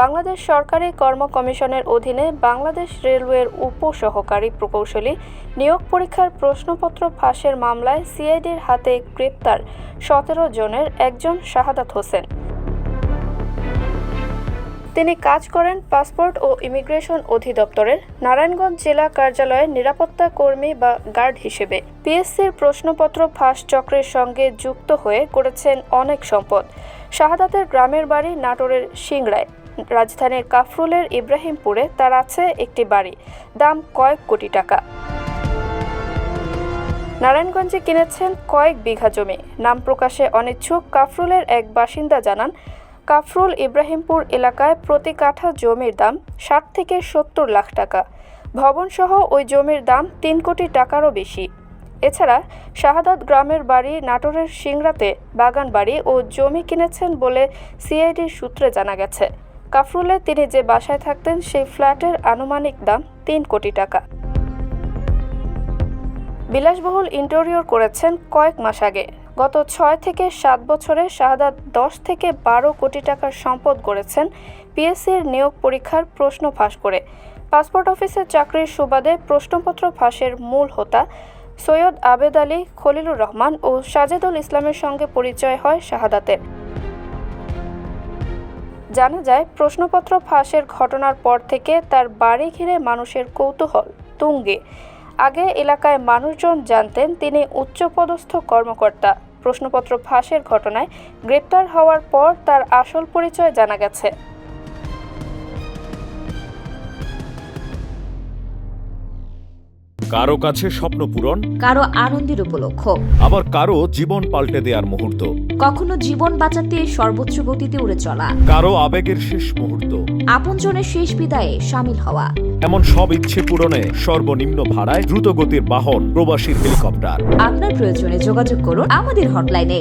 বাংলাদেশ সরকারি কর্ম কমিশনের অধীনে বাংলাদেশ রেলওয়ের উপসহকারী প্রকৌশলী নিয়োগ পরীক্ষার প্রশ্নপত্র ফাঁসের মামলায় সিআইডির হাতে গ্রেপ্তার ১৭ জনের একজন শাহাদাত হোসেন। তিনি কাজ করেন পাসপোর্ট ও ইমিগ্রেশন অধিদপ্তরের নারায়ণগঞ্জ জেলা কার্যালয়ের নিরাপত্তা কর্মী বা গার্ড হিসেবে। পিএসসির প্রশ্নপত্র ফাঁস চক্রের সঙ্গে যুক্ত হয়ে করেছেন অনেক সম্পদ। শাহাদাতের গ্রামের বাড়ি নাটোরের সিংড়ায়। রাজধানীর কাফরুলের ইব্রাহিমপুরে তার আছে একটি বাড়ি, দাম কয়েক কোটি টাকা। নারায়ণগঞ্জে কিনেছেন কয়েক বিঘা জমি। নাম প্রকাশে অনিচ্ছুক কাফরুলের এক বাসিন্দা জানান, কাফরুল ইব্রাহিমপুর এলাকায় প্রতি কাঠা জমির দাম ৬০ থেকে ৭০ লাখ টাকা। ভবনসহ ওই জমির দাম ৩ কোটি টাকারও বেশি। এছাড়া শাহাদাত গ্রামের বাড়ি নাটোরের সিংড়াতে বাগান বাড়ি ও জমি কিনেছেন বলে সিআইডির সূত্রে জানা গেছে। কাফরুলে তিনি যে বাসায় থাকতেন সেই ফ্ল্যাটের আনুমানিক দাম ৩ কোটি টাকা। বিলাসবহুল ইন্টেরিয়র করেছেন কয়েক মাস আগে। গত ৬ থেকে ৭ বছরে শাহাদাত ১০ থেকে ১২ কোটি টাকার সম্পদ গড়েছেন পিএসসির নিয়োগ পরীক্ষার প্রশ্ন ফাঁস করে। পাসপোর্ট অফিসের চাকরির সুবাদে প্রশ্নপত্র ফাঁসের মূল হোতা সৈয়দ আবেদ আলী, খলিলুর রহমান ও সাজেদুল ইসলামের সঙ্গে পরিচয় হয় শাহাদাতের। জানা যায়, প্রশ্নপত্র ফাঁসের ঘটনার পর থেকে তার বাড়ি ঘিরে মানুষের কৌতূহল তুঙ্গে। আগে এলাকায় মানুষজন জানতেন তিনি উচ্চপদস্থ কর্মকর্তা। প্রশ্নপত্র ফাঁসের ঘটনায় গ্রেপ্তার হওয়ার পর তার আসল পরিচয় জানা গেছে। কারো কাছে স্বপ্ন পূরণ, কারো আনন্দের উপলক্ষ, আবার কারো জীবন পাল্টে দেওয়ার মুহূর্ত, কখনো জীবন বাঁচাতে সর্বোচ্চ গতিতে উড়ে চলা, কারো আবেগের শেষ মুহূর্ত, আপনজনের শেষ বিদায়ে শামিল হওয়া। এমন সব ইচ্ছে পূরণে সর্বনিম্ন ভাড়ায় দ্রুত গতির বাহন প্রবাসী হেলিকপ্টার। আপনার প্রয়োজনে যোগাযোগ করুন আমাদের হটলাইনে।